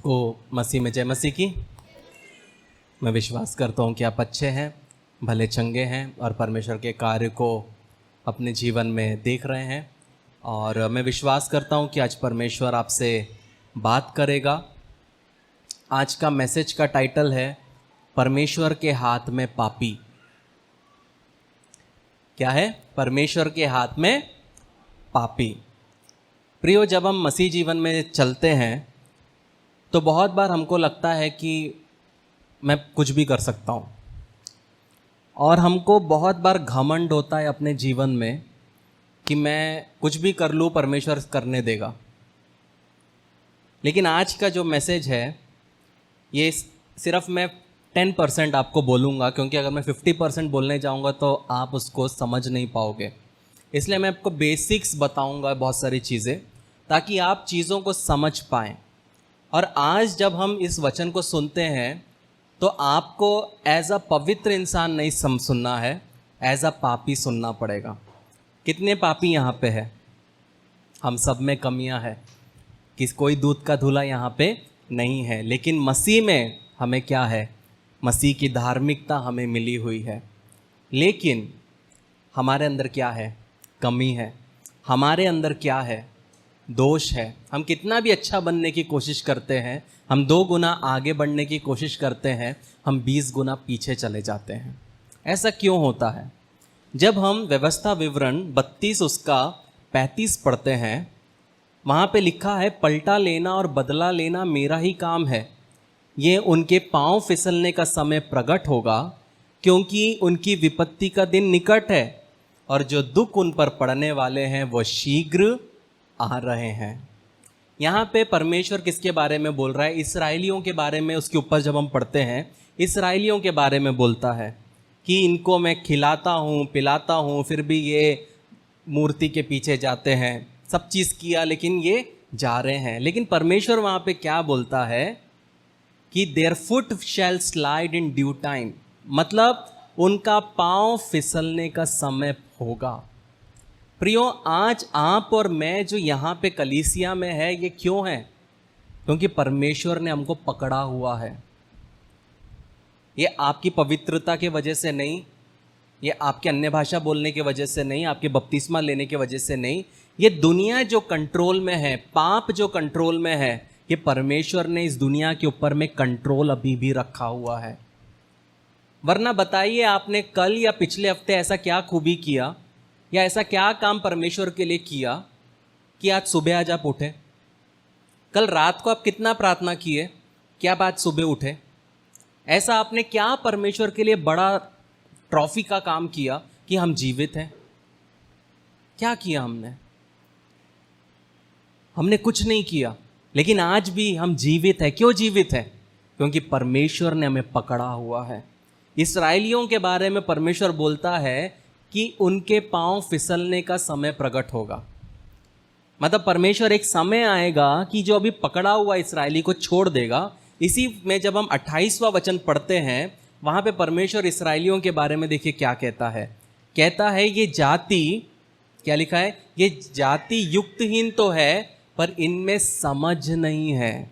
सबको मसीह में जय मसीह की। मैं विश्वास करता हूँ कि आप अच्छे हैं, भले चंगे हैं और परमेश्वर के कार्य को अपने जीवन में देख रहे हैं। और मैं विश्वास करता हूँ कि आज परमेश्वर आपसे बात करेगा। आज का मैसेज का टाइटल है परमेश्वर के हाथ में पापी। क्या है? परमेश्वर के हाथ में पापी। प्रियो, जब हम मसीह जीवन में चलते हैं तो बहुत बार हमको लगता है कि मैं कुछ भी कर सकता हूँ, और हमको बहुत बार घमंड होता है अपने जीवन में कि मैं कुछ भी कर लूँ, परमेश्वर करने देगा। लेकिन आज का जो मैसेज है ये सिर्फ मैं 10% आपको बोलूँगा, क्योंकि अगर मैं 50% बोलने जाऊँगा तो आप उसको समझ नहीं पाओगे। इसलिए मैं आपको बेसिक्स बताऊँगा बहुत सारी चीज़ें, ताकि आप चीज़ों को समझ पाएँ। और आज जब हम इस वचन को सुनते हैं तो आपको एज अ पवित्र इंसान नहीं सुनना है, एज अ पापी सुनना पड़ेगा। कितने पापी यहाँ पे है? हम सब में कमियां है, कोई दूध का धुला यहाँ पे नहीं है। लेकिन मसीह में हमें क्या है? मसीह की धार्मिकता हमें मिली हुई है। लेकिन हमारे अंदर क्या है? कमी है। हमारे अंदर क्या है? दोष है। हम कितना भी अच्छा बनने की कोशिश करते हैं, हम 2 गुना आगे बढ़ने की कोशिश करते हैं, हम 20 गुना पीछे चले जाते हैं। ऐसा क्यों होता है? जब हम व्यवस्था विवरण 32 उसका 35 पढ़ते हैं, वहाँ पे लिखा है, पलटा लेना और बदला लेना मेरा ही काम है। ये उनके पांव फिसलने का समय प्रकट होगा, क्योंकि उनकी विपत्ति का दिन निकट है, और जो दुख उन पर पड़ने वाले हैं वो शीघ्र आ रहे हैं। यहाँ पे परमेश्वर किसके बारे में बोल रहा है? इसराइलियों के बारे में। उसके ऊपर जब हम पढ़ते हैं, इसराइलियों के बारे में बोलता है कि इनको मैं खिलाता हूँ, पिलाता हूँ, फिर भी ये मूर्ति के पीछे जाते हैं। सब चीज़ किया लेकिन ये जा रहे हैं। लेकिन परमेश्वर वहाँ पे क्या बोलता है कि their foot shall slide in due time, मतलब उनका पाँव फिसलने का समय होगा। प्रियो, आज आप और मैं जो यहाँ पे कलीसिया में है, ये क्यों है? क्योंकि परमेश्वर ने हमको पकड़ा हुआ है। ये आपकी पवित्रता के वजह से नहीं, ये आपके अन्य भाषा बोलने की वजह से नहीं, आपके बपतिस्मा लेने की वजह से नहीं। ये दुनिया जो कंट्रोल में है, पाप जो कंट्रोल में है, ये परमेश्वर ने इस दुनिया के ऊपर में कंट्रोल अभी भी रखा हुआ है। वरना बताइए, आपने कल या पिछले हफ्ते ऐसा क्या खूबी किया या ऐसा क्या काम परमेश्वर के लिए किया कि आज सुबह आज आप उठे? कल रात को आप कितना प्रार्थना किए कि आप आज सुबह उठे? ऐसा आपने क्या परमेश्वर के लिए बड़ा ट्रॉफी का काम किया कि हम जीवित हैं? क्या किया हमने? हमने कुछ नहीं किया, लेकिन आज भी हम जीवित हैं। क्यों जीवित हैं? क्योंकि परमेश्वर ने हमें पकड़ा हुआ है। इसराइलियों के बारे में परमेश्वर बोलता है कि उनके पांव फिसलने का समय प्रकट होगा। मतलब परमेश्वर एक समय आएगा कि जो अभी पकड़ा हुआ इस्राएली को छोड़ देगा। इसी में जब हम 28वां वचन पढ़ते हैं, वहां पे परमेश्वर इस्राएलियों के बारे में देखिए क्या कहता है। कहता है, ये जाति, क्या लिखा है? ये जाति युक्तहीन तो है, पर इनमें समझ नहीं है।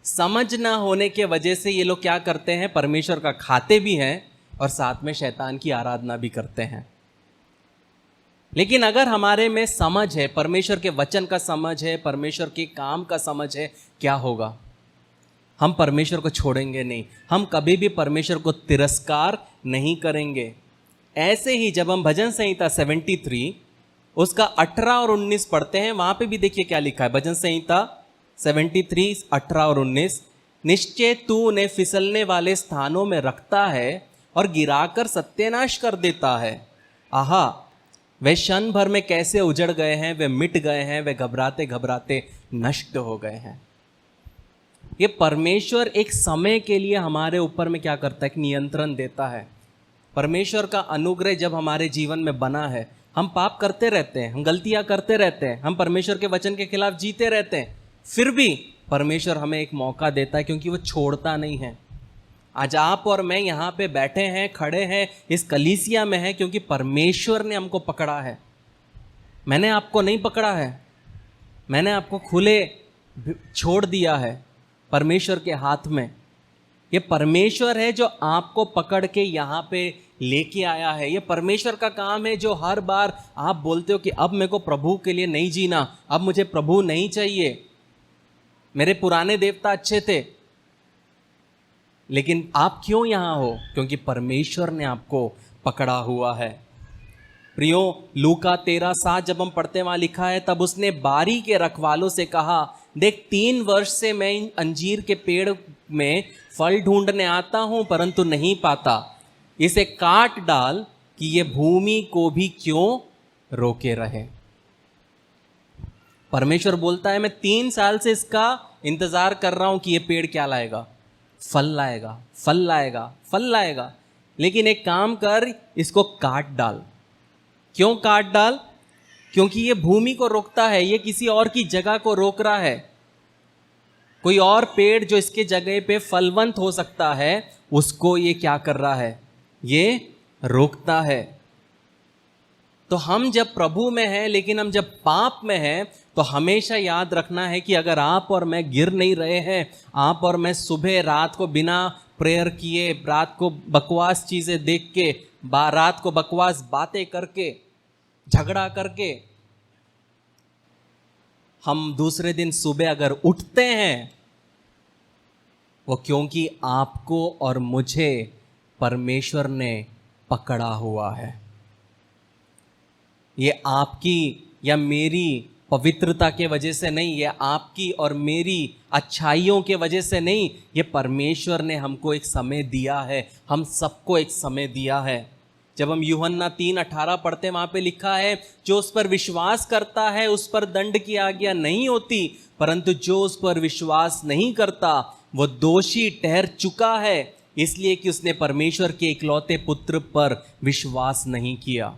समझ ना होने के वजह से ये लोग क्या करते हैं? परमेश्वर का खाते भी हैं और साथ में शैतान की आराधना भी करते हैं। लेकिन अगर हमारे में समझ है, परमेश्वर के वचन का समझ है, परमेश्वर के काम का समझ है, क्या होगा? हम परमेश्वर को छोड़ेंगे नहीं। हम कभी भी परमेश्वर को तिरस्कार नहीं करेंगे। ऐसे ही जब हम भजन संहिता 73 उसका 18 और 19 पढ़ते हैं, वहां पे भी देखिए क्या लिखा है। भजन संहिता 73 18 और 19, निश्चय तू उन्हें फिसलने वाले स्थानों में रखता है और गिराकर सत्यानाश कर देता है। आहा, वे क्षण भर में कैसे उजड़ गए हैं, वे मिट गए हैं, वे घबराते घबराते नष्ट हो गए हैं। ये परमेश्वर एक समय के लिए हमारे ऊपर में क्या करता है? एक नियंत्रण देता है। परमेश्वर का अनुग्रह जब हमारे जीवन में बना है, हम पाप करते रहते हैं, हम गलतियां करते रहते हैं, हम परमेश्वर के वचन के खिलाफ जीते रहते हैं, फिर भी परमेश्वर हमें एक मौका देता है, क्योंकि वो छोड़ता नहीं है। आज आप और मैं यहाँ पे बैठे हैं, खड़े हैं, इस कलीसिया में हैं, क्योंकि परमेश्वर ने हमको पकड़ा है। मैंने आपको नहीं पकड़ा है, मैंने आपको खुले छोड़ दिया है परमेश्वर के हाथ में। ये परमेश्वर है जो आपको पकड़ के यहाँ पे लेके आया है। ये परमेश्वर का काम है जो हर बार आप बोलते हो कि अब मेरे को प्रभु के लिए नहीं जीना, अब मुझे प्रभु नहीं चाहिए, मेरे पुराने देवता अच्छे थे। लेकिन आप क्यों यहाँ हो? क्योंकि परमेश्वर ने आपको पकड़ा हुआ है। प्रियो, लूका 13:7 जब हम पढ़ते वहां लिखा है, तब उसने बारी के रखवालों से कहा, देख 3 वर्ष से मैं इन अंजीर के पेड़ में फल ढूंढने आता हूं परंतु नहीं पाता, इसे काट डाल कि ये भूमि को भी क्यों रोके रहे। परमेश्वर बोलता है मैं 3 साल से इसका इंतजार कर रहा हूं कि ये पेड़ क्या लाएगा, फल लाएगा, फल लाएगा, फल लाएगा, लेकिन एक काम कर, इसको काट डाल। क्यों काट डाल? क्योंकि ये भूमि को रोकता है, ये किसी और की जगह को रोक रहा है। कोई और पेड़ जो इसके जगह पे फलवंत हो सकता है उसको ये क्या कर रहा है, ये रोकता है। तो हम जब प्रभु में हैं, लेकिन हम जब पाप में हैं, तो हमेशा याद रखना है कि अगर आप और मैं गिर नहीं रहे हैं, आप और मैं सुबह रात को बिना प्रेयर किए, रात को बकवास चीज़ें देख के, रात को बकवास बातें करके, झगड़ा करके, हम दूसरे दिन सुबह अगर उठते हैं, वो क्योंकि आपको और मुझे परमेश्वर ने पकड़ा हुआ है। ये आपकी या मेरी पवित्रता के वजह से नहीं, ये आपकी और मेरी अच्छाइयों के वजह से नहीं, ये परमेश्वर ने हमको एक समय दिया है, हम सबको एक समय दिया है। जब हम यूहन्ना 3:18 पढ़ते, वहाँ पे लिखा है, जो उस पर विश्वास करता है उस पर दंड की आज्ञा नहीं होती, परंतु जो उस पर विश्वास नहीं करता वो दोषी ठहर चुका है, इसलिए कि उसने परमेश्वर के इकलौते पुत्र पर विश्वास नहीं किया।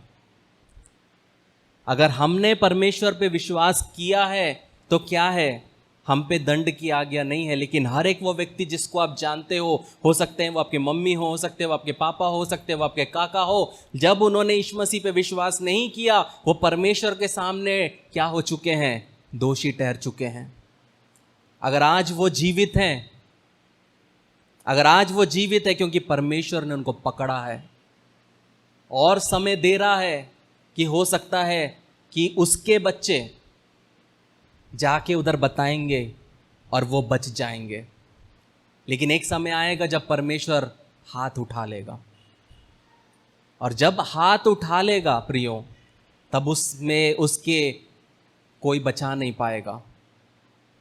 अगर हमने परमेश्वर पे विश्वास किया है तो क्या है, हम पे दंड की आज्ञा नहीं है। लेकिन हर एक वो व्यक्ति जिसको आप जानते हो सकते हैं वो आपके मम्मी हो सकते हैं वो आपके पापा हो सकते हैं वो आपके काका हो, जब उन्होंने यीशु मसीह पे विश्वास नहीं किया, वो परमेश्वर के सामने क्या हो चुके हैं, दोषी ठहर चुके हैं। अगर आज वो जीवित हैं, अगर आज वो जीवित है, क्योंकि परमेश्वर ने उनको पकड़ा है और समय दे रहा है कि हो सकता है कि उसके बच्चे जाके उधर बताएंगे और वो बच जाएंगे। लेकिन एक समय आएगा जब परमेश्वर हाथ उठा लेगा, और जब हाथ उठा लेगा प्रियो, तब उसमें उसके कोई बचा नहीं पाएगा,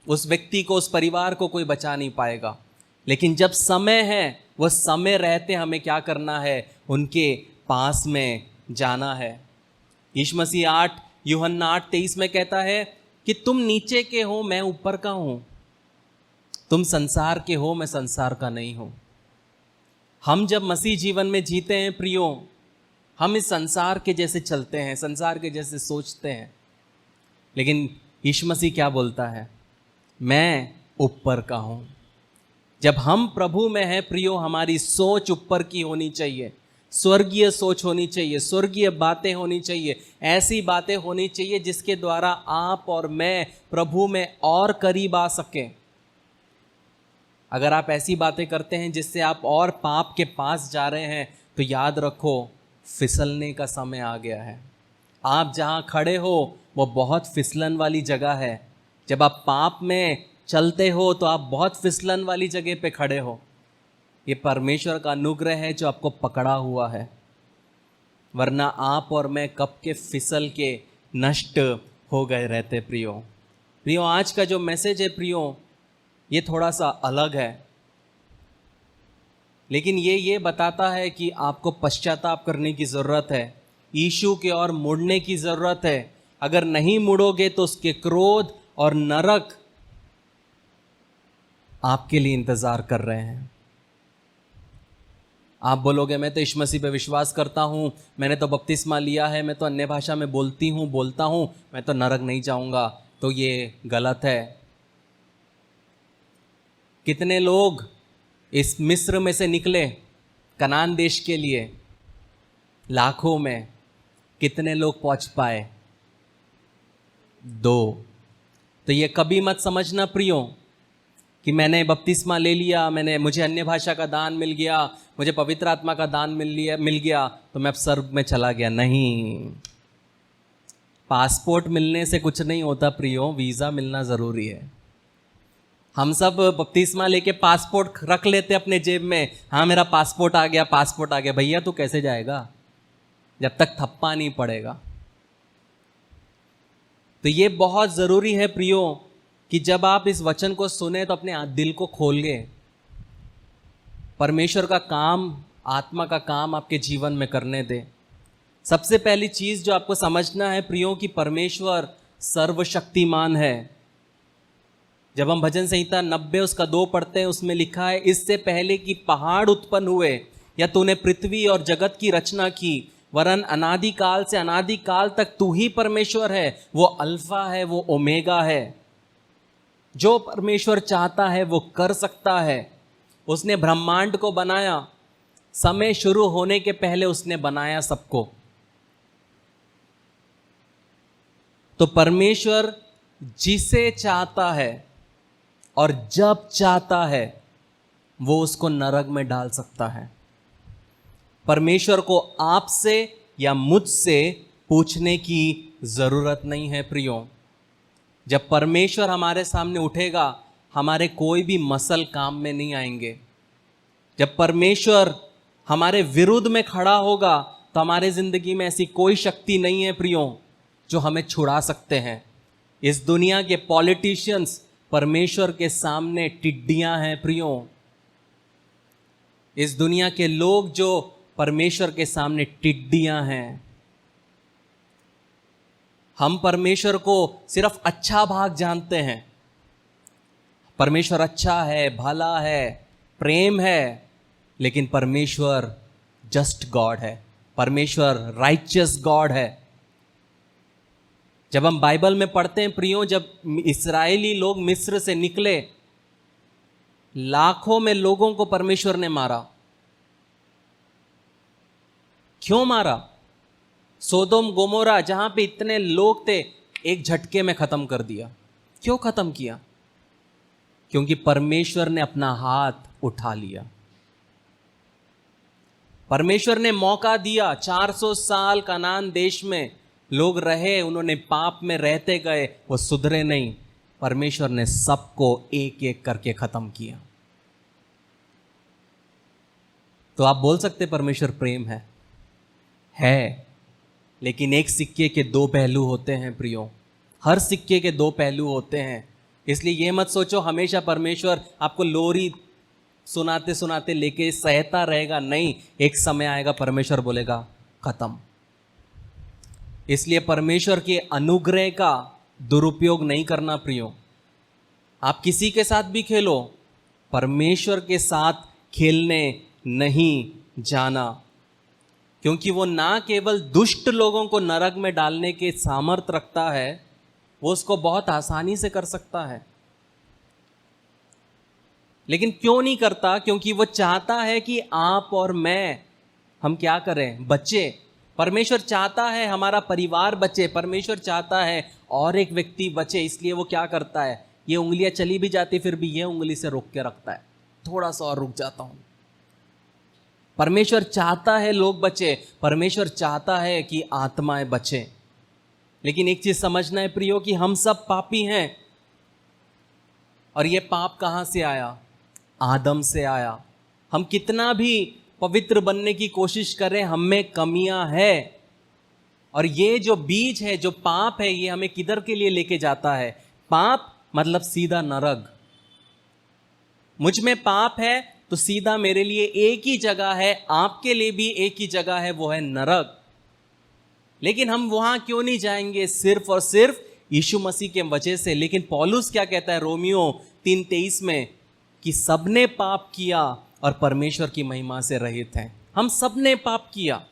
उस व्यक्ति को, उस परिवार को कोई बचा नहीं पाएगा। लेकिन जब समय है, वह समय रहते हमें क्या करना है, उनके पास में जाना है। यीशु मसीह यूहन्ना 8:23 में कहता है कि तुम नीचे के हो, मैं ऊपर का हूं, तुम संसार के हो, मैं संसार का नहीं हूं। हम जब मसीह जीवन में जीते हैं प्रियो, हम इस संसार के जैसे चलते हैं, संसार के जैसे सोचते हैं, लेकिन यीशु मसीह क्या बोलता है, मैं ऊपर का हूं। जब हम प्रभु में हैं प्रियो, हमारी सोच ऊपर की होनी चाहिए, स्वर्गीय सोच होनी चाहिए, स्वर्गीय बातें होनी चाहिए, ऐसी बातें होनी चाहिए जिसके द्वारा आप और मैं प्रभु में और करीब आ सकें। अगर आप ऐसी बातें करते हैं जिससे आप और पाप के पास जा रहे हैं, तो याद रखो फिसलने का समय आ गया है। आप जहाँ खड़े हो वो बहुत फिसलन वाली जगह है। जब आप पाप में चलते हो तो आप बहुत फिसलन वाली जगह पे खड़े हो। ये परमेश्वर का अनुग्रह है जो आपको पकड़ा हुआ है, वरना आप और मैं कब के फिसल के नष्ट हो गए रहते। प्रियो, आज का जो मैसेज है प्रियो, ये थोड़ा सा अलग है, लेकिन ये बताता है कि आपको पश्चाताप करने की ज़रूरत है, यीशु की ओर मुड़ने की ज़रूरत है। अगर नहीं मुड़ोगे तो उसके क्रोध और नरक आपके लिए इंतज़ार कर रहे हैं। आप बोलोगे मैं तो यीशु मसीह पे विश्वास करता हूँ, मैंने तो बपतिस्मा लिया है, मैं तो अन्य भाषा में बोलता हूँ, मैं तो नरक नहीं जाऊँगा। तो ये गलत है। कितने लोग इस मिस्र में से निकले कनान देश के लिए, लाखों में कितने लोग पहुँच पाए? 2। तो ये कभी मत समझना प्रियो कि मैंने बपतिस्मा ले लिया, मुझे अन्य भाषा का दान मिल गया, मुझे पवित्र आत्मा का दान मिल गया तो मैं अब स्वर्ग में चला गया। नहीं, पासपोर्ट मिलने से कुछ नहीं होता प्रियो, वीज़ा मिलना ज़रूरी है। हम सब बपतिस्मा लेके पासपोर्ट रख लेते अपने जेब में, हाँ मेरा पासपोर्ट आ गया, पासपोर्ट आ गया। भैया तू कैसे जाएगा जब तक थप्पा नहीं पड़ेगा। तो ये बहुत ज़रूरी है प्रियो कि जब आप इस वचन को सुने तो अपने दिल को खोल गए, परमेश्वर का काम, आत्मा का काम आपके जीवन में करने दे। सबसे पहली चीज़ जो आपको समझना है प्रियो कि परमेश्वर सर्वशक्तिमान है। जब हम भजन संहिता 90 उसका 2 पढ़ते हैं, उसमें लिखा है, इससे पहले कि पहाड़ उत्पन्न हुए या तूने पृथ्वी और जगत की रचना की, वरन अनादिकाल से अनादिकाल तक तू ही परमेश्वर है। वो अल्फा है, वो ओमेगा है। जो परमेश्वर चाहता है वो कर सकता है। उसने ब्रह्मांड को बनाया, समय शुरू होने के पहले उसने बनाया सबको। तो परमेश्वर जिसे चाहता है और जब चाहता है वो उसको नरक में डाल सकता है। परमेश्वर को आपसे या मुझसे पूछने की जरूरत नहीं है प्रियो। जब परमेश्वर हमारे सामने उठेगा, हमारे कोई भी मसल काम में नहीं आएंगे। जब परमेश्वर हमारे विरुद्ध में खड़ा होगा तो हमारे जिंदगी में ऐसी कोई शक्ति नहीं है प्रियो जो हमें छुड़ा सकते हैं। इस दुनिया के पॉलिटिशियंस परमेश्वर के सामने टिड्डियां हैं प्रियो। इस दुनिया के लोग जो परमेश्वर के सामने टिड्डियां हैं। हम परमेश्वर को सिर्फ अच्छा भाग जानते हैं। परमेश्वर अच्छा है, भला है, प्रेम है, लेकिन परमेश्वर जस्ट गॉड है, परमेश्वर राइचियस गॉड है। जब हम बाइबल में पढ़ते हैं प्रियो, जब इस्राएली लोग मिस्र से निकले, लाखों में लोगों को परमेश्वर ने मारा। क्यों मारा? सोदोम गोमोरा जहां पे इतने लोग थे, एक झटके में खत्म कर दिया। क्यों खत्म किया? क्योंकि परमेश्वर ने अपना हाथ उठा लिया। परमेश्वर ने मौका दिया, 400 साल कनान देश में लोग रहे, उन्होंने पाप में रहते गए, वो सुधरे नहीं। परमेश्वर ने सबको एक एक करके खत्म किया। तो आप बोल सकते परमेश्वर प्रेम है, लेकिन एक सिक्के के 2 पहलू होते हैं प्रियो। हर सिक्के के 2 पहलू होते हैं। इसलिए ये मत सोचो हमेशा परमेश्वर आपको लोरी सुनाते सुनाते लेके सहता रहेगा। नहीं, एक समय आएगा परमेश्वर बोलेगा खत्म। इसलिए परमेश्वर के अनुग्रह का दुरुपयोग नहीं करना प्रियो। आप किसी के साथ भी खेलो, परमेश्वर के साथ खेलने नहीं जाना, क्योंकि वो ना केवल दुष्ट लोगों को नरक में डालने के सामर्थ्य रखता है, वो उसको बहुत आसानी से कर सकता है। लेकिन क्यों नहीं करता? क्योंकि वो चाहता है कि आप और मैं, हम क्या करें? बच्चे। परमेश्वर चाहता है हमारा परिवार बचे, परमेश्वर चाहता है और एक व्यक्ति बचे। इसलिए वो क्या करता है, ये उंगलियां चली भी जाती फिर भी ये उंगली से रोक के रखता है, थोड़ा सा और रुक जाता हूं। परमेश्वर चाहता है लोग बचे, परमेश्वर चाहता है कि आत्माएं बचे। लेकिन एक चीज समझना है प्रियो कि हम सब पापी हैं। और ये पाप कहां से आया? आदम से आया। हम कितना भी पवित्र बनने की कोशिश करें, हम में कमियां है। और ये जो बीज है, जो पाप है, ये हमें किधर के लिए लेके जाता है? पाप मतलब सीधा नरक। मुझ में पाप है तो सीधा मेरे लिए एक ही जगह है, आपके लिए भी एक ही जगह है, वो है नरक। लेकिन हम वहां क्यों नहीं जाएंगे? सिर्फ और सिर्फ यीशु मसीह के वजह से। लेकिन पौलुस क्या कहता है रोमियो 3:23 में कि सबने पाप किया और परमेश्वर की महिमा से रहित हैं। हम सबने पाप किया,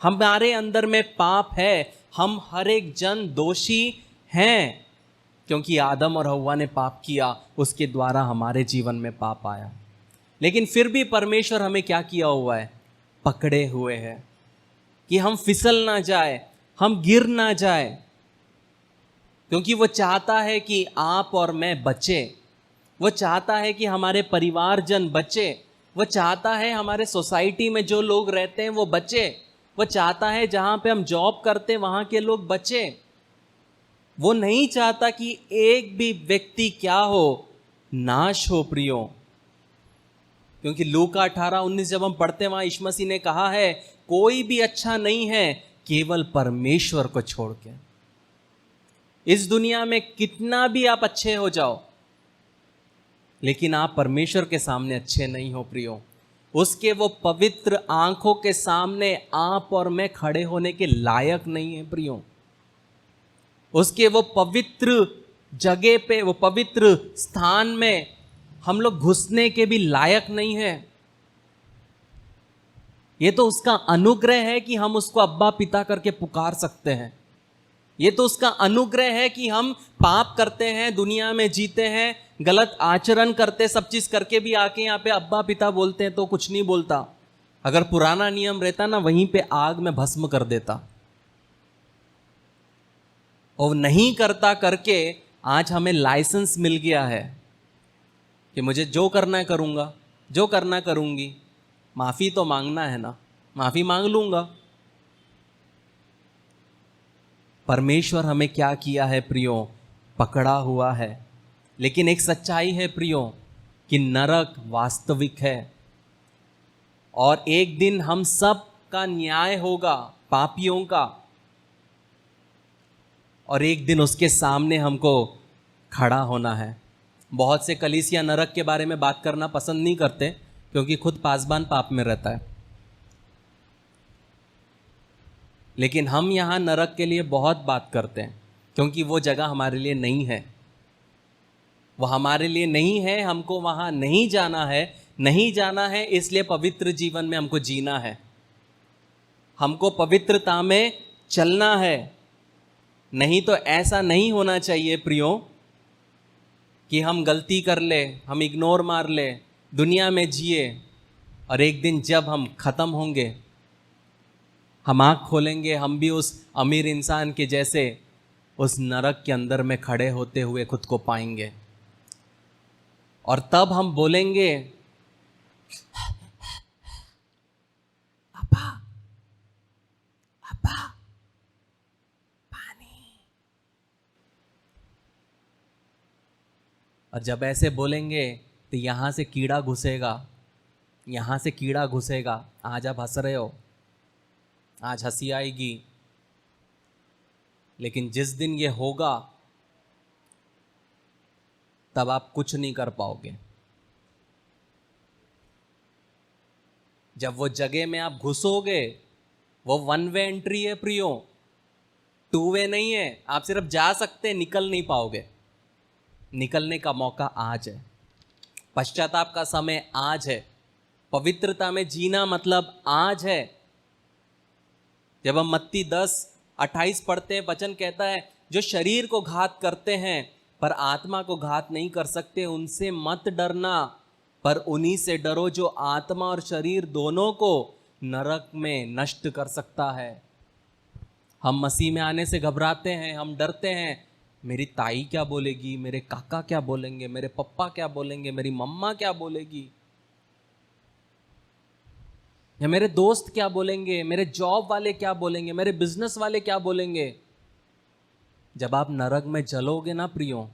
हमारे अंदर में पाप है, हम हर एक जन दोषी हैं, क्योंकि आदम और हव्वा ने पाप किया, उसके द्वारा हमारे जीवन में पाप आया। लेकिन फिर भी परमेश्वर हमें क्या किया हुआ है? पकड़े हुए है कि हम फिसल ना जाए, हम गिर ना जाए। क्योंकि वो चाहता है कि आप और मैं बचे, वो चाहता है कि हमारे परिवारजन बचे, वो चाहता है हमारे सोसाइटी में जो लोग रहते हैं वो बचे, वो चाहता है जहाँ पे हम जॉब करते हैं वहाँ के लोग बचे। वो नहीं चाहता कि एक भी व्यक्ति क्या हो, नाश हो प्रियो। क्योंकि लूका 18:19 जब हम पढ़ते हैं वहाँ यीशु मसीह ने कहा है कोई भी अच्छा नहीं है केवल परमेश्वर को छोड़ के। इस दुनिया में कितना भी आप अच्छे हो जाओ, लेकिन आप परमेश्वर के सामने अच्छे नहीं हो प्रियो। उसके वो पवित्र आंखों के सामने आप और मैं खड़े होने के लायक नहीं है प्रियो। उसके वो पवित्र जगह पे, वो पवित्र स्थान में हम लोग घुसने के भी लायक नहीं है। ये तो उसका अनुग्रह है कि हम उसको अब्बा पिता करके पुकार सकते हैं। ये तो उसका अनुग्रह है कि हम पाप करते हैं, दुनिया में जीते हैं, गलत आचरण करते, सब चीज करके भी आके यहाँ पे अब्बा पिता बोलते हैं तो कुछ नहीं बोलता। अगर पुराना नियम रहता ना, वहीं पे आग में भस्म कर देता। और नहीं करता करके आज हमें लाइसेंस मिल गया है कि मुझे जो करना है करूंगा, जो करना करूंगी। माफी तो मांगना है ना, माफी मांग लूंगा। परमेश्वर हमें क्या किया है प्रियो, पकड़ा हुआ है। लेकिन एक सच्चाई है प्रियो कि नरक वास्तविक है और एक दिन हम सब का न्याय होगा, पापियों का, और एक दिन उसके सामने हमको खड़ा होना है। बहुत से कलीसिया नरक के बारे में बात करना पसंद नहीं करते क्योंकि खुद पासबान पाप में रहता है। लेकिन हम यहाँ नरक के लिए बहुत बात करते हैं क्योंकि वो जगह हमारे लिए नहीं है, वो हमारे लिए नहीं है, हमको वहाँ नहीं जाना है। नहीं जाना है इसलिए पवित्र जीवन में हमको जीना है, हमको पवित्रता में चलना है। नहीं तो ऐसा नहीं होना चाहिए प्रियो कि हम गलती कर ले, हम इग्नोर मार ले, दुनिया में जिए और एक दिन जब हम ख़त्म होंगे, हम आँख खोलेंगे, हम भी उस अमीर इंसान के जैसे उस नरक के अंदर में खड़े होते हुए खुद को पाएंगे। और तब हम बोलेंगे अब्बा अब्बा पानी। और जब ऐसे बोलेंगे तो यहाँ से कीड़ा घुसेगा, यहाँ से कीड़ा घुसेगा। आज आप हंस रहे हो, आज हंसी आएगी, लेकिन जिस दिन ये होगा तब आप कुछ नहीं कर पाओगे। जब वो जगह में आप घुसोगे, वो वन वे एंट्री है प्रियो, टू वे नहीं है। आप सिर्फ जा सकते हैं, निकल नहीं पाओगे। निकलने का मौका आज है, पश्चाताप का समय आज है, पवित्रता में जीना मतलब आज है। जब हम मत्ती 10:28 पढ़ते हैं, वचन कहता है जो शरीर को घात करते हैं पर आत्मा को घात नहीं कर सकते, उनसे मत डरना, पर उन्हीं से डरो जो आत्मा और शरीर दोनों को नरक में नष्ट कर सकता है। हम मसीह में आने से घबराते हैं, हम डरते हैं, मेरी ताई क्या बोलेगी, मेरे काका क्या बोलेंगे, मेरे पप्पा क्या बोलेंगे, मेरी मम्मा क्या बोलेगी, या मेरे दोस्त क्या बोलेंगे, मेरे जॉब वाले क्या बोलेंगे, मेरे बिजनेस वाले क्या बोलेंगे। जब आप नरक में जलोगे ना प्रियो,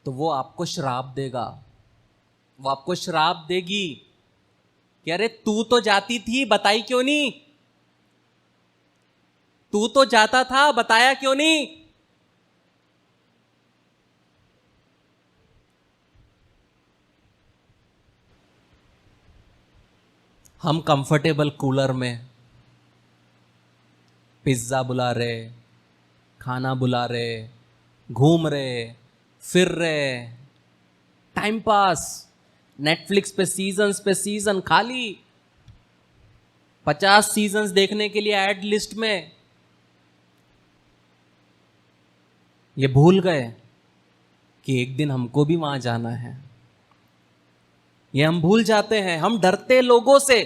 तो वो आपको श्राप देगा, वो आपको श्राप देगी कि अरे तू तो जाती थी, बताई क्यों नहीं, तू तो जाता था, बताया क्यों नहीं। हम कंफर्टेबल कूलर में पिज्ज़ा बुला रहे, खाना बुला रहे, घूम रहे, फिर रहे, टाइम पास, नेटफ्लिक्स पे सीजन खाली, 50 सीजन्स देखने के लिए ऐड लिस्ट में। ये भूल गए कि एक दिन हमको भी वहां जाना है। ये हम भूल जाते हैं, हम डरते लोगों से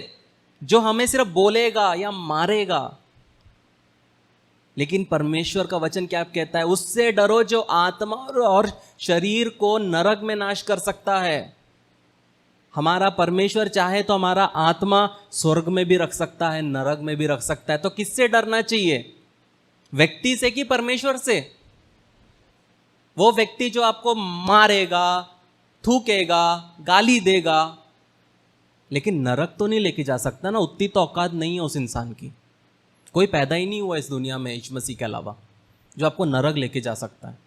जो हमें सिर्फ बोलेगा या मारेगा। लेकिन परमेश्वर का वचन क्या कहता है? उससे डरो जो आत्मा और शरीर को नरक में नाश कर सकता है। हमारा परमेश्वर चाहे तो हमारा आत्मा स्वर्ग में भी रख सकता है, नरक में भी रख सकता है। तो किससे डरना चाहिए? व्यक्ति से कि परमेश्वर से? वो व्यक्ति जो आपको मारेगा, थूकेगा, गाली देगा, लेकिन नरक तो नहीं लेके जा सकता ना। उतनी तो औकात नहीं है उस इंसान की। कोई पैदा ही नहीं हुआ इस दुनिया में यीशु मसीह के अलावा जो आपको नरक लेके जा सकता है।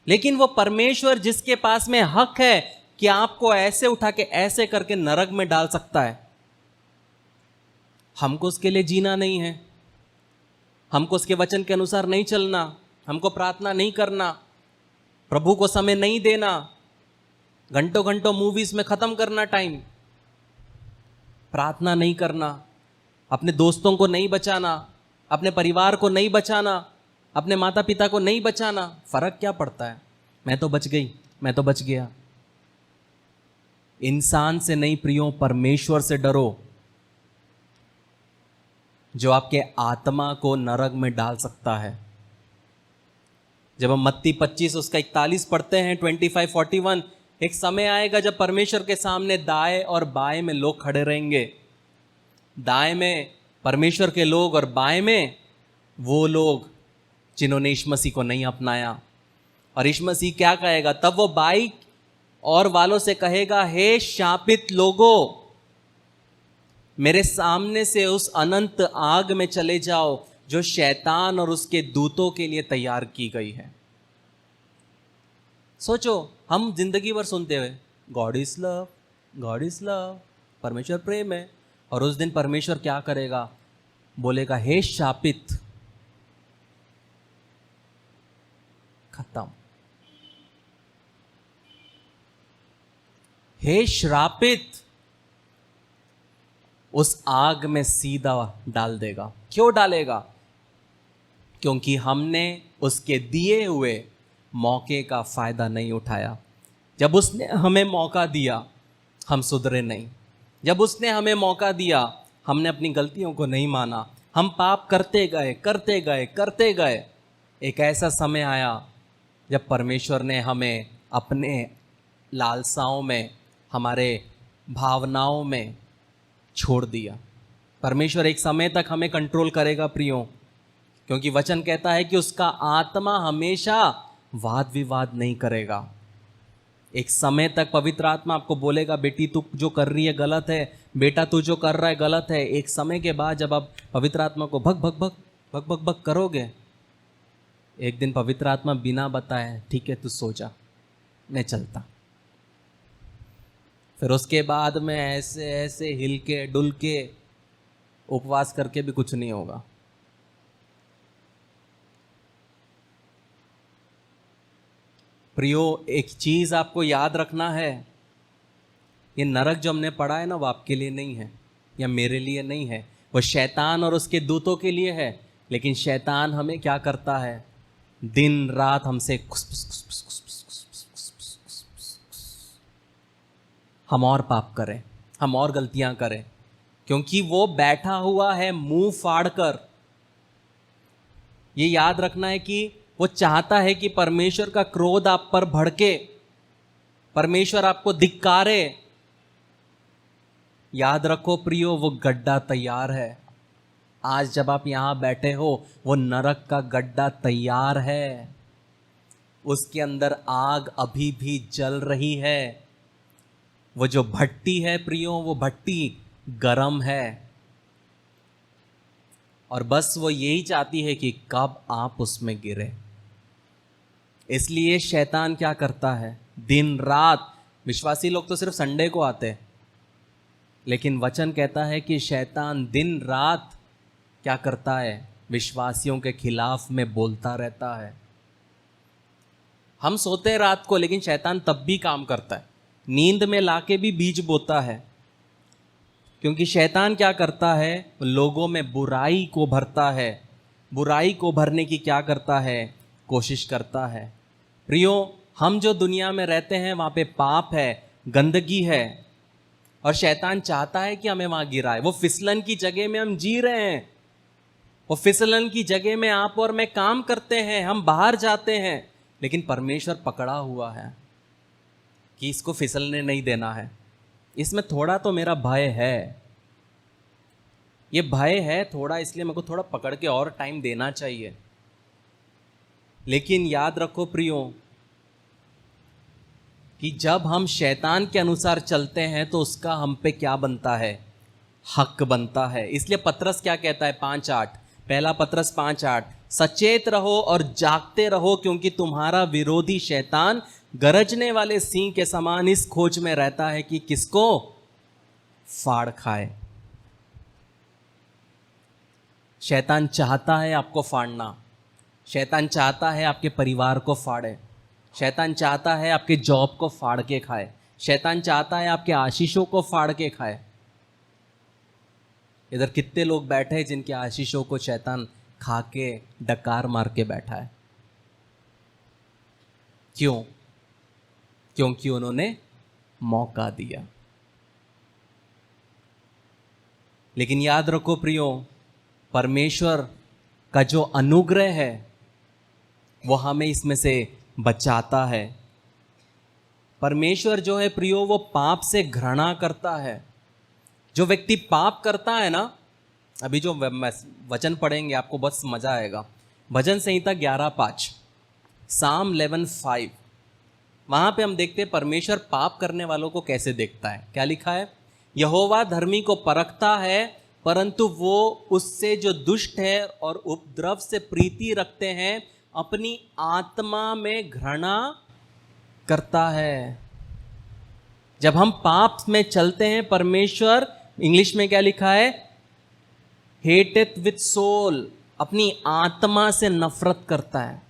लेकिन वो परमेश्वर जिसके पास में हक है कि आपको ऐसे उठा के ऐसे करके नरक में डाल सकता है, हमको उसके लिए जीना नहीं है, हमको उसके वचन के अनुसार नहीं चलना, हमको प्रार्थना नहीं करना, प्रभु को समय नहीं देना, घंटों घंटों मूवीज में खत्म करना टाइम, प्रार्थना नहीं करना, अपने दोस्तों को नहीं बचाना, अपने परिवार को नहीं बचाना, अपने माता पिता को नहीं बचाना, फर्क क्या पड़ता है? मैं तो बच गई, मैं तो बच गया। इंसान से नहीं प्रियो, परमेश्वर से डरो जो आपके आत्मा को नरक में डाल सकता है। जब हम मत्ती 25 उसका 41 पढ़ते हैं, 25:41, एक समय आएगा जब परमेश्वर के सामने दाएं और बाएं में लोग खड़े रहेंगे। दाएं में परमेश्वर के लोग और बाएं में वो लोग जिन्होंने यीशु मसीह को नहीं अपनाया। और यीशु मसीह क्या कहेगा? तब वो बाई और वालों से कहेगा, हे शापित लोगों, मेरे सामने से उस अनंत आग में चले जाओ जो शैतान और उसके दूतों के लिए तैयार की गई है। सोचो, हम जिंदगी भर सुनते हुए God is love, God is love, परमेश्वर प्रेम है, और उस दिन परमेश्वर क्या करेगा? बोलेगा, हे शापित, खत्म, हे श्रापित, उस आग में सीधा डाल देगा। क्यों डालेगा? क्योंकि हमने उसके दिए हुए मौके का फायदा नहीं उठाया। जब उसने हमें मौका दिया, हम सुधरे नहीं। जब उसने हमें मौका दिया, हमने अपनी गलतियों को नहीं माना, हम पाप करते गए करते गए करते गए। एक ऐसा समय आया जब परमेश्वर ने हमें अपने लालसाओं में, हमारे भावनाओं में छोड़ दिया। परमेश्वर एक समय तक हमें कंट्रोल करेगा प्रियो, क्योंकि वचन कहता है कि उसका आत्मा हमेशा वाद विवाद नहीं करेगा। एक समय तक पवित्र आत्मा आपको बोलेगा, बेटी तू जो कर रही है गलत है, बेटा तू जो कर रहा है गलत है। एक समय के बाद जब आप पवित्र आत्मा को भग भग भग भग भग भग करोगे, एक दिन पवित्र आत्मा बिना बताए, ठीक है तू सो जा, मैं चलता। फिर उसके बाद में ऐसे ऐसे हिल के डुल के उपवास करके भी कुछ नहीं होगा। प्रियो, एक चीज आपको याद रखना है, ये नरक जो हमने पढ़ा है ना, वो आपके लिए नहीं है या मेरे लिए नहीं है, वो शैतान और उसके दूतों के लिए है। लेकिन शैतान हमें क्या करता है? दिन रात हमसे हम और पाप करें, हम और गलतियां करें, क्योंकि वो बैठा हुआ है मुंह फाड़ कर। ये याद रखना है कि वो चाहता है कि परमेश्वर का क्रोध आप पर भड़के, परमेश्वर आपको धिक्कारे। याद रखो प्रियो, वो गड्ढा तैयार है। आज जब आप यहां बैठे हो, वो नरक का गड्ढा तैयार है, उसके अंदर आग अभी भी जल रही है। वो जो भट्टी है प्रियो, वो भट्टी गरम है, और बस वो यही चाहती है कि कब आप उसमें गिरे। इसलिए शैतान क्या करता है? दिन रात, विश्वासी लोग तो सिर्फ संडे को आते हैं, लेकिन वचन कहता है कि शैतान दिन रात क्या करता है? विश्वासियों के खिलाफ में बोलता रहता है। हम सोते हैं रात को, लेकिन शैतान तब भी काम करता है, नींद में लाके भी बीज बोता है। क्योंकि शैतान क्या करता है? लोगों में बुराई को भरता है, बुराई को भरने की क्या करता है? कोशिश करता है। प्रियो, हम जो दुनिया में रहते हैं वहाँ पे पाप है, गंदगी है, और शैतान चाहता है कि हमें वहाँ गिराए। वो फिसलन की जगह में हम जी रहे हैं, वो फिसलन की जगह में आप और मैं काम करते हैं, हम बाहर जाते हैं, लेकिन परमेश्वर पकड़ा हुआ है कि इसको फिसलने नहीं देना है। इसमें थोड़ा तो मेरा भय है, ये भय है थोड़ा, इसलिए मेरे को थोड़ा पकड़ के और टाइम देना चाहिए। लेकिन याद रखो प्रियो कि जब हम शैतान के अनुसार चलते हैं तो उसका हम पे क्या बनता है? हक बनता है। इसलिए पतरस क्या कहता है 5:8, पहला पतरस 5:8, सचेत रहो और जागते रहो क्योंकि तुम्हारा विरोधी शैतान गरजने वाले सिंह के समान इस खोज में रहता है कि किसको फाड़ खाए। शैतान चाहता है आपको फाड़ना, शैतान चाहता है आपके परिवार को फाड़े, शैतान चाहता है आपके जॉब को फाड़ के खाए, शैतान चाहता है आपके आशीषों को फाड़ के खाए। इधर कितने लोग बैठे हैं जिनके आशीषों को शैतान खा के डकार मार के बैठा है। क्यों? क्योंकि उन्होंने मौका दिया। लेकिन याद रखो प्रियो, परमेश्वर का जो अनुग्रह है वो हमें इसमें से बचाता है। परमेश्वर जो है प्रियो वो पाप से घृणा करता है। जो व्यक्ति पाप करता है ना, अभी जो वचन पढ़ेंगे आपको बस मजा आएगा। भजन संहिता 11:5, साम 11:5, वहां पे हम देखते हैं परमेश्वर पाप करने वालों को कैसे देखता है। क्या लिखा है? यहोवा धर्मी को परखता है, परंतु वो उससे जो दुष्ट है और उपद्रव से प्रीति रखते हैं अपनी आत्मा में घृणा करता है। जब हम पाप में चलते हैं, परमेश्वर, इंग्लिश में क्या लिखा है? हेटेथ विथ सोल, अपनी आत्मा से नफरत करता है,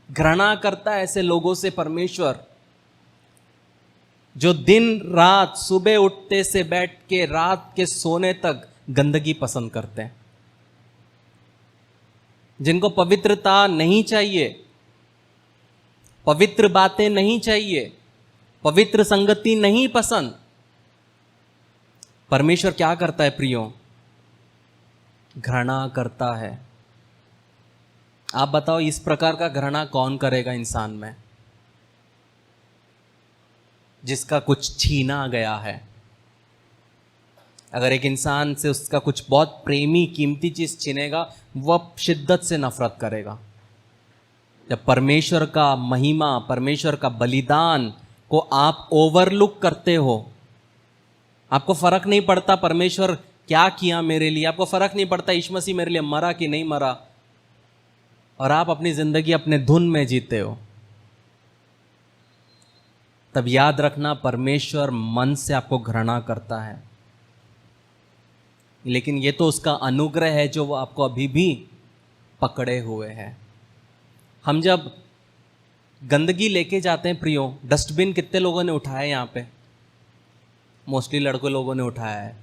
घृणा करता है ऐसे लोगों से परमेश्वर, जो दिन रात सुबह उठते से बैठ के रात के सोने तक गंदगी पसंद करते हैं, जिनको पवित्रता नहीं चाहिए, पवित्र बातें नहीं चाहिए, पवित्र संगति नहीं पसंद। परमेश्वर क्या करता है प्रियो? घृणा करता है। आप बताओ इस प्रकार का घृणा कौन करेगा इंसान में? जिसका कुछ छीना गया है। अगर एक इंसान से उसका कुछ बहुत प्रेमी कीमती चीज छीनेगा, वह शिद्दत से नफरत करेगा। जब परमेश्वर का महिमा, परमेश्वर का बलिदान को आप ओवरलुक करते हो, आपको फर्क नहीं पड़ता परमेश्वर क्या किया मेरे लिए, आपको फर्क नहीं पड़ता यीशु मसीह मेरे लिए मरा कि नहीं मरा, और आप अपनी जिंदगी अपने धुन में जीते हो, तब याद रखना परमेश्वर मन से आपको घृणा करता है। लेकिन ये तो उसका अनुग्रह है जो वो आपको अभी भी पकड़े हुए है। हम जब गंदगी लेके जाते हैं प्रियो, डस्टबिन कितने लोगों ने उठाया है? यहाँ पे मोस्टली लड़कों लोगों ने उठाया है।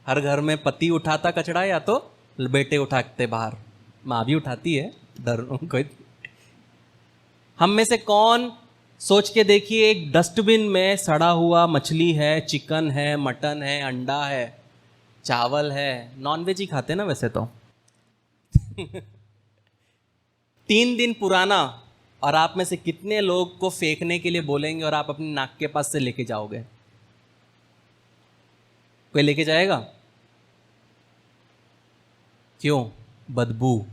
हर घर में पति उठाता कचड़ा या तो बेटे उठाते बाहर, माँ भी उठाती है डर कोई। हम में से कौन सोच के देखिए, एक डस्टबिन में सड़ा हुआ मछली है, चिकन है, मटन है, अंडा है, चावल है, नॉनवेज ही खाते ना वैसे तो 3 दिन पुराना, और आप में से कितने लोग को फेंकने के लिए बोलेंगे और आप अपनी नाक के पास से लेके जाओगे? कोई लेके जाएगा? क्यों? बदबू।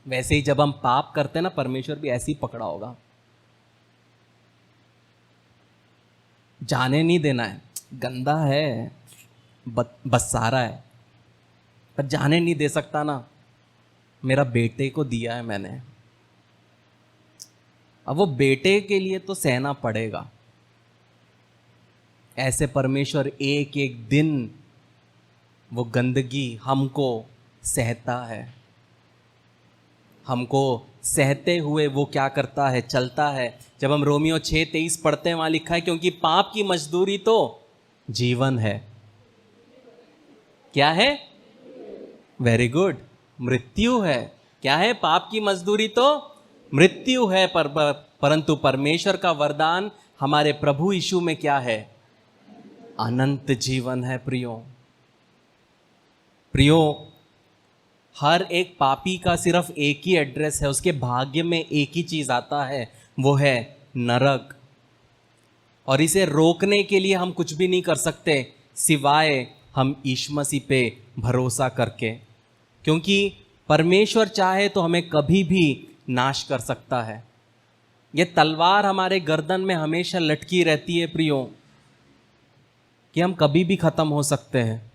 वैसे ही जब हम पाप करते हैं ना, परमेश्वर भी ऐसे ही पकड़ा होगा। जाने नहीं देना है, गंदा है, बस सारा है, पर जाने नहीं दे सकता ना, मेरा बेटे को दिया है मैंने, अब वो बेटे के लिए तो सहना पड़ेगा। ऐसे परमेश्वर एक एक दिन वो गंदगी हमको सहता है, हमको सहते हुए वो क्या करता है? चलता है। जब हम रोमियो 6:23 पढ़ते हैं, वहां लिखा है क्योंकि पाप की मजदूरी तो जीवन है। क्या है? वेरी गुड, मृत्यु है। क्या है? पाप की मजदूरी तो मृत्यु है, परंतु परमेश्वर का वरदान हमारे प्रभु यीशु में क्या है? अनंत जीवन है प्रियो। प्रियो, हर एक पापी का सिर्फ एक ही एड्रेस है, उसके भाग्य में एक ही चीज़ आता है, वो है नरक। और इसे रोकने के लिए हम कुछ भी नहीं कर सकते सिवाय हम यीशु मसीह पे भरोसा करके, क्योंकि परमेश्वर चाहे तो हमें कभी भी नाश कर सकता है। ये तलवार हमारे गर्दन में हमेशा लटकी रहती है प्रियो, कि हम कभी भी खत्म हो सकते हैं।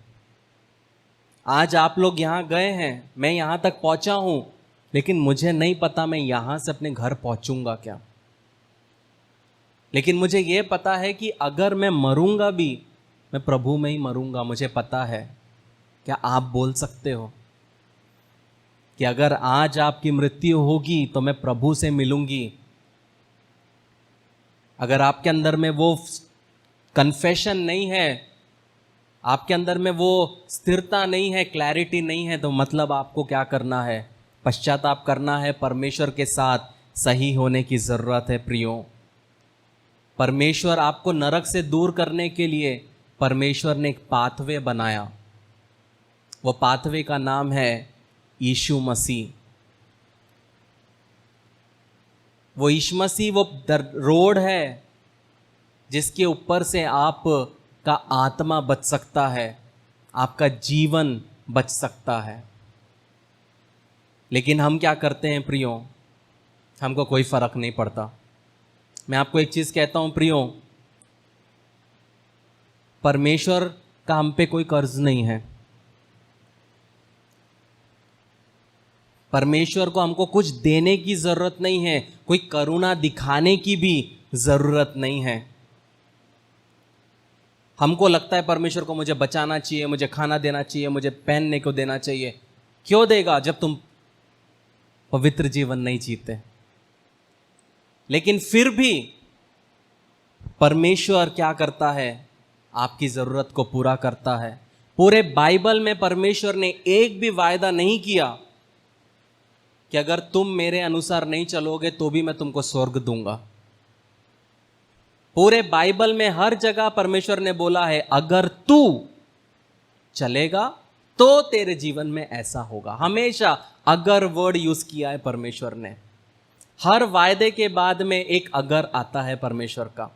आज आप लोग यहाँ गए हैं, मैं यहाँ तक पहुँचा हूँ, लेकिन मुझे नहीं पता मैं यहाँ से अपने घर पहुँचूंगा क्या। लेकिन मुझे ये पता है कि अगर मैं मरूंगा भी, मैं प्रभु में ही मरूंगा। मुझे पता है। क्या आप बोल सकते हो कि अगर आज आपकी मृत्यु होगी तो मैं प्रभु से मिलूंगी? अगर आपके अंदर में वो कन्फेशन नहीं है, आपके अंदर में वो स्थिरता नहीं है, क्लैरिटी नहीं है, तो मतलब आपको क्या करना है? पश्चाताप करना है, परमेश्वर के साथ सही होने की ज़रूरत है प्रियो। परमेश्वर आपको नरक से दूर करने के लिए परमेश्वर ने एक पाथवे बनाया। वो पाथवे का नाम है यीशु मसीह। वो यीशु मसीह वो रोड है जिसके ऊपर से आप का आत्मा बच सकता है, आपका जीवन बच सकता है। लेकिन हम क्या करते हैं प्रियो? हमको कोई फर्क नहीं पड़ता। मैं आपको एक चीज कहता हूं प्रियो, परमेश्वर का हम पे कोई कर्ज नहीं है। परमेश्वर को हमको कुछ देने की जरूरत नहीं है, कोई करुणा दिखाने की भी जरूरत नहीं है। हमको लगता है परमेश्वर को मुझे बचाना चाहिए, मुझे खाना देना चाहिए, मुझे पहनने को देना चाहिए। क्यों देगा जब तुम पवित्र जीवन नहीं जीते? लेकिन फिर भी परमेश्वर क्या करता है? आपकी जरूरत को पूरा करता है। पूरे बाइबल में परमेश्वर ने एक भी वायदा नहीं किया कि अगर तुम मेरे अनुसार नहीं चलोगे तो भी मैं तुमको स्वर्ग दूंगा। पूरे बाइबल में हर जगह परमेश्वर ने बोला है अगर तू चलेगा तो तेरे जीवन में ऐसा होगा। हमेशा अगर वर्ड यूज किया है परमेश्वर ने। हर वायदे के बाद में एक अगर आता है परमेश्वर का।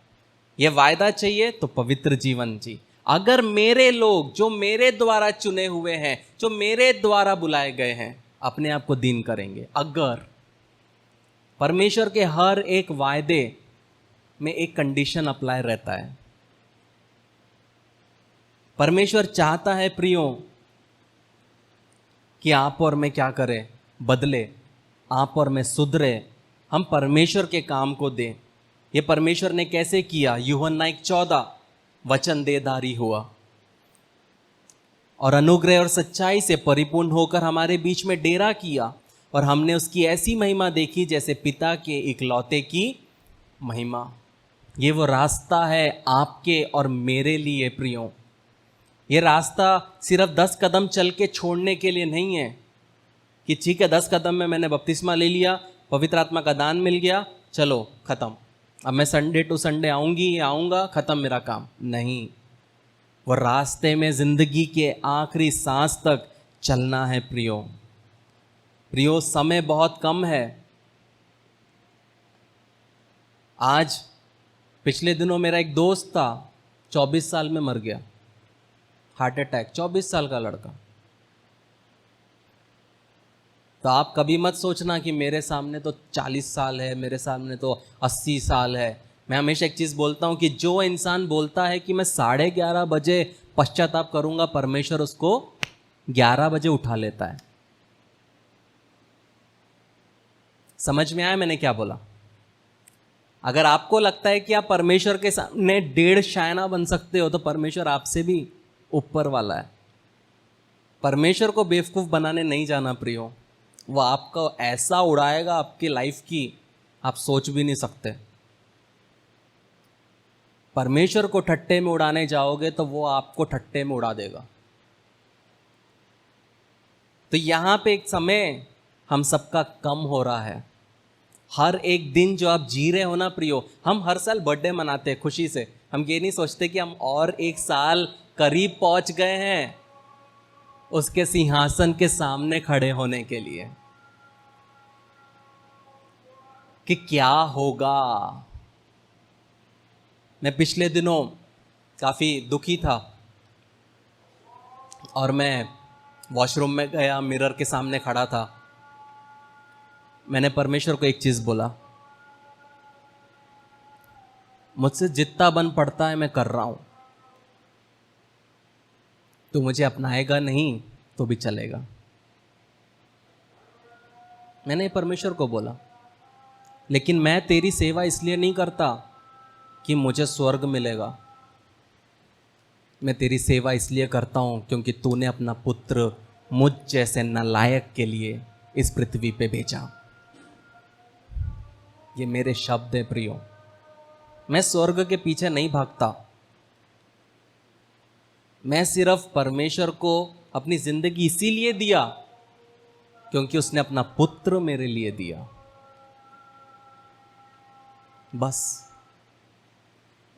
यह वायदा चाहिए तो पवित्र जीवन जी। अगर मेरे लोग जो मेरे द्वारा चुने हुए हैं, जो मेरे द्वारा बुलाए गए हैं, अपने आप को दीन करेंगे। अगर परमेश्वर के हर एक वायदे में एक कंडीशन अप्लाई रहता है। परमेश्वर चाहता है प्रियो कि आप और मैं क्या करें? बदले, आप और मैं सुधरे, हम परमेश्वर के काम को दें। ये परमेश्वर ने कैसे किया? यूहन्ना 1:14 वचन देधारी हुआ और अनुग्रह और सच्चाई से परिपूर्ण होकर हमारे बीच में डेरा किया, और हमने उसकी ऐसी महिमा देखी जैसे पिता के इकलौते की महिमा। ये वो रास्ता है आपके और मेरे लिए प्रियो। ये रास्ता सिर्फ 10 कदम चल के छोड़ने के लिए नहीं है कि ठीक है 10 कदम में मैंने बपतिस्मा ले लिया, पवित्र आत्मा का दान मिल गया, चलो खत्म, अब मैं संडे टू संडे आऊँगा, खत्म मेरा काम। नहीं, वो रास्ते में जिंदगी के आखिरी सांस तक चलना है प्रियो। प्रियो, समय बहुत कम है। आज पिछले दिनों मेरा एक दोस्त था, 24 साल में मर गया, हार्ट अटैक, 24 साल का लड़का। तो आप कभी मत सोचना कि मेरे सामने तो 40 साल है, मेरे सामने तो 80 साल है। मैं हमेशा एक चीज़ बोलता हूँ कि जो इंसान बोलता है कि मैं 11:30 बजे पश्चाताप करूँगा, परमेश्वर उसको 11 बजे उठा लेता है। समझ में आया मैंने क्या बोला? अगर आपको लगता है कि आप परमेश्वर के सामने 1.5 शायना बन सकते हो, तो परमेश्वर आपसे भी ऊपर वाला है। परमेश्वर को बेवकूफ़ बनाने नहीं जाना प्रियो। वो आपको ऐसा उड़ाएगा आपकी लाइफ की, आप सोच भी नहीं सकते। परमेश्वर को ठट्टे में उड़ाने जाओगे तो वो आपको ठट्टे में उड़ा देगा। तो यहाँ पे एक समय हम सबका कम हो रहा है। हर एक दिन जो आप जी रहे हो ना प्रियो, हम हर साल बर्थडे मनाते हैं खुशी से। हम ये नहीं सोचते कि हम और एक साल करीब पहुंच गए हैं। उसके सिंहासन के सामने खड़े होने के लिए कि क्या होगा। मैं पिछले दिनों काफ़ी दुखी था और मैं वॉशरूम में गया, मिरर के सामने खड़ा था। मैंने परमेश्वर को एक चीज़ बोला, मुझसे जितना बन पड़ता है मैं कर रहा हूँ, तू मुझे अपनाएगा नहीं तो भी चलेगा। मैंने परमेश्वर को बोला, लेकिन मैं तेरी सेवा इसलिए नहीं करता कि मुझे स्वर्ग मिलेगा। मैं तेरी सेवा इसलिए करता हूँ क्योंकि तूने अपना पुत्र मुझ जैसे नालायक के लिए इस पृथ्वी पे भेजा। ये मेरे शब्द है प्रियो। मैं स्वर्ग के पीछे नहीं भागता, मैं सिर्फ परमेश्वर को अपनी जिंदगी इसीलिए दिया क्योंकि उसने अपना पुत्र मेरे लिए दिया। बस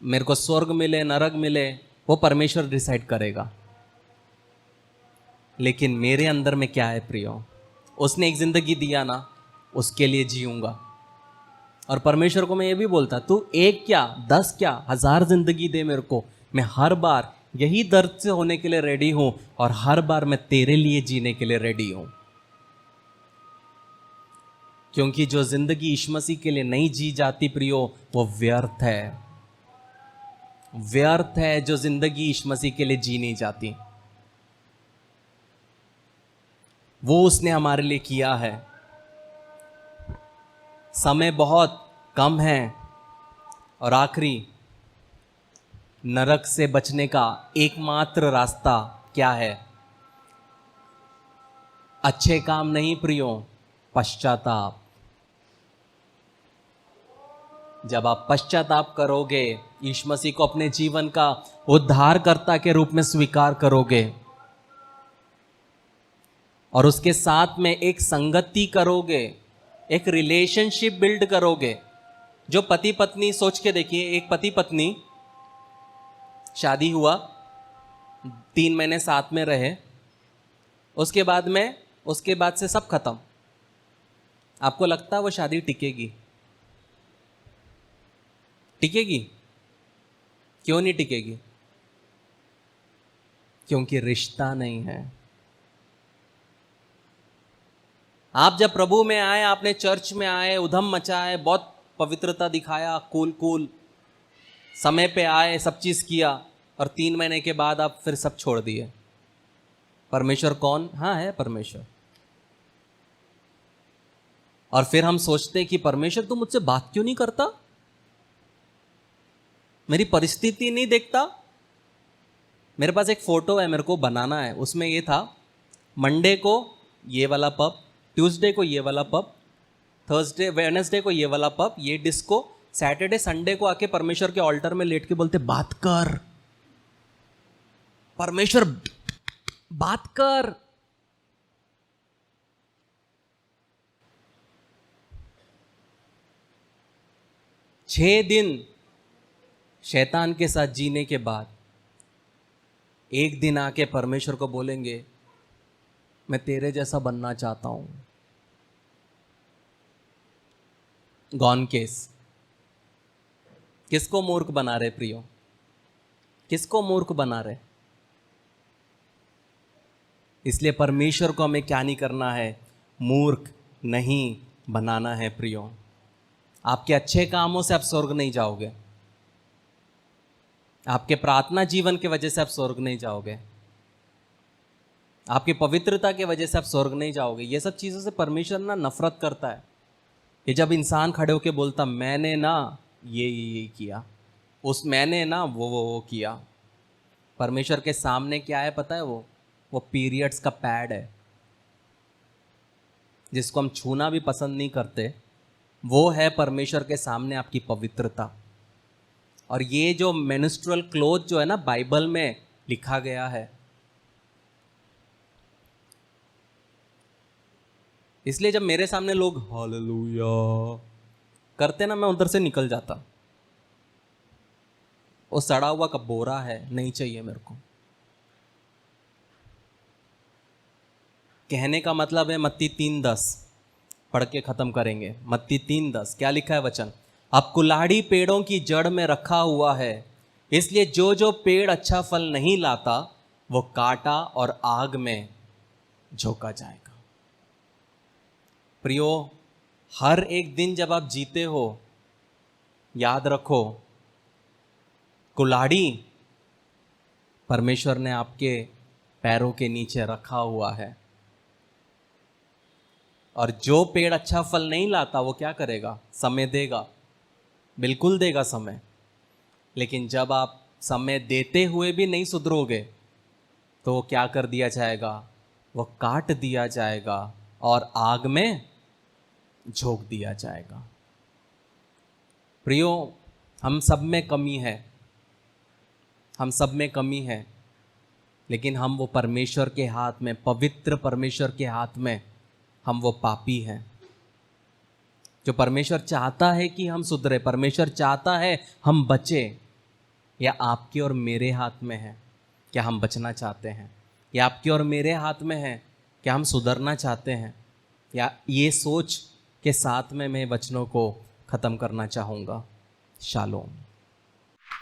मेरे को स्वर्ग मिले नरक मिले वो परमेश्वर डिसाइड करेगा, लेकिन मेरे अंदर में क्या है प्रियो, उसने एक जिंदगी दिया ना, उसके लिए जीऊंगा। और परमेश्वर को मैं ये भी बोलता, तू एक क्या 10 क्या 1000 जिंदगी दे मेरे को, मैं हर बार यही दर्द से होने के लिए रेडी हूं और हर बार मैं तेरे लिए जीने के लिए रेडी हूं। क्योंकि जो जिंदगी यीशु मसीह के लिए नहीं जी जाती प्रियो, वो व्यर्थ है। व्यर्थ है जो जिंदगी यीशु मसीह के लिए जी नहीं जाती। वो उसने हमारे लिए किया है। समय बहुत कम है और आखिरी नरक से बचने का एकमात्र रास्ता क्या है? अच्छे काम नहीं प्रियो, पश्चाताप। जब आप पश्चाताप करोगे, यीशु मसीह को अपने जीवन का उद्धारकर्ता के रूप में स्वीकार करोगे और उसके साथ में एक संगति करोगे, एक रिलेशनशिप बिल्ड करोगे। जो पति पत्नी, सोच के देखिए, एक पति पत्नी शादी हुआ, 3 महीने साथ में रहे, उसके बाद से सब खत्म। आपको लगता है वो शादी टिकेगी? टिकेगी? क्यों नहीं टिकेगी? क्योंकि रिश्ता नहीं है। आप जब प्रभु में आए, आपने चर्च में आए, उधम मचाए, बहुत पवित्रता दिखाया, कूल समय पे आए, सब चीज किया, और 3 महीने के बाद आप फिर सब छोड़ दिए। परमेश्वर कौन? हाँ, है परमेश्वर। और फिर हम सोचते कि परमेश्वर तू मुझसे बात क्यों नहीं करता, मेरी परिस्थिति नहीं देखता। मेरे पास एक फोटो है, मेरे को बनाना है, उसमें ये था, मंडे को ये वाला पब, ट्यूसडे को ये वाला पब, थर्सडे वेडनेसडे को ये वाला पब, ये डिस्को, सैटरडे संडे को आके परमेश्वर के ऑल्टर में लेट के बोलते बात कर परमेश्वर, बात कर। छह दिन शैतान के साथ जीने के बाद एक दिन आके परमेश्वर को बोलेंगे मैं तेरे जैसा बनना चाहता हूं। Gone case. किसको मूर्ख बना रहे प्रियो? किसको मूर्ख बना रहे? इसलिए परमेश्वर को हमें क्या नहीं करना है? मूर्ख नहीं बनाना है प्रियो। आपके अच्छे कामों से आप स्वर्ग नहीं जाओगे, आपके प्रार्थना जीवन के वजह से आप स्वर्ग नहीं जाओगे, आपकी पवित्रता के वजह से आप स्वर्ग नहीं जाओगे। ये सब चीज़ों से परमेश्वर ना नफरत करता है। कि जब इंसान खड़े होकर बोलता मैंने ना ये किया, उस मैंने ना वो किया। परमेश्वर के सामने क्या है पता है? वो पीरियड्स का पैड है जिसको हम छूना भी पसंद नहीं करते। वो है परमेश्वर के सामने आपकी पवित्रता। और ये जो मेन्स्ट्रुअल क्लोथ जो है ना, बाइबल में लिखा गया है। इसलिए जब मेरे सामने लोग हालेलुया करते ना, मैं उधर से निकल जाता। वो सड़ा हुआ का बोरा है, नहीं चाहिए मेरे को। कहने का मतलब है मत्ती 3:10 पढ़ के खत्म करेंगे। मत्ती 3:10 क्या लिखा है वचन? अब कुल्हाड़ी पेड़ों की जड़ में रखा हुआ है, इसलिए जो जो पेड़ अच्छा फल नहीं लाता वो काटा और आग में झोंका जाएगा। प्रियो, हर एक दिन जब आप जीते हो, याद रखो कुल्हाड़ी परमेश्वर ने आपके पैरों के नीचे रखा हुआ है, और जो पेड़ अच्छा फल नहीं लाता वो क्या करेगा? समय देगा, बिल्कुल देगा समय। लेकिन जब आप समय देते हुए भी नहीं सुधरोगे तो वो क्या कर दिया जाएगा? वो काट दिया जाएगा और आग में झोंक दिया जाएगा। प्रियो, हम सब में कमी है, हम सब में कमी है, लेकिन हम वो परमेश्वर के हाथ में, पवित्र परमेश्वर के हाथ में हम वो पापी हैं। जो परमेश्वर चाहता है कि हम सुधरे, परमेश्वर चाहता है हम बचे, या आपके और मेरे हाथ में है क्या हम बचना चाहते हैं? या आपके और मेरे हाथ में है क्या हम सुधरना चाहते हैं? या ये सोच के साथ में मैं वचनों को ख़त्म करना चाहूँगा। शालोम।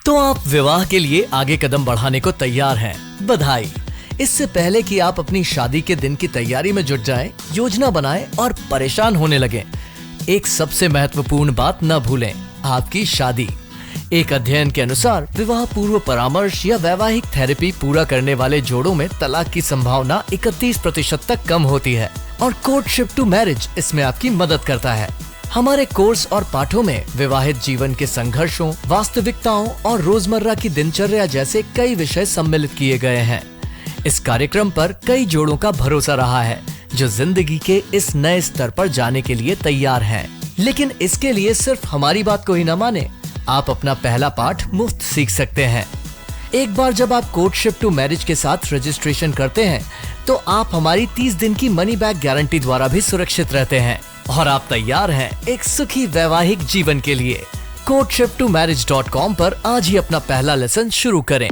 तो आप विवाह के लिए आगे कदम बढ़ाने को तैयार हैं? बधाई। इससे पहले कि आप अपनी शादी के दिन की तैयारी में जुट जाएं, योजना बनाएं और परेशान होने लगें, एक सबसे महत्वपूर्ण बात न भूलें, आपकी शादी। एक अध्ययन के अनुसार विवाह पूर्व परामर्श या वैवाहिक थेरेपी पूरा करने वाले जोड़ों में तलाक की संभावना 31% तक कम होती है, और कोर्टशिप टू मैरिज इसमें आपकी मदद करता है। हमारे कोर्स और पाठों में विवाहित जीवन के संघर्षों, वास्तविकताओं और रोजमर्रा की दिनचर्या जैसे कई विषय सम्मिलित किए गए हैं। इस कार्यक्रम पर कई जोड़ों का भरोसा रहा है जो जिंदगी के इस नए स्तर पर जाने के लिए तैयार हैं। लेकिन इसके लिए सिर्फ हमारी बात को ही न माने, आप अपना पहला पाठ मुफ्त सीख सकते हैं। एक बार जब आप कोर्टशिप टू मैरिज के साथ रजिस्ट्रेशन करते हैं तो आप हमारी 30 दिन की मनी बैक गारंटी द्वारा भी सुरक्षित रहते हैं, और आप तैयार हैं एक सुखी वैवाहिक जीवन के लिए। courtship2marriage.com पर आज ही अपना पहला लेसन शुरू करें।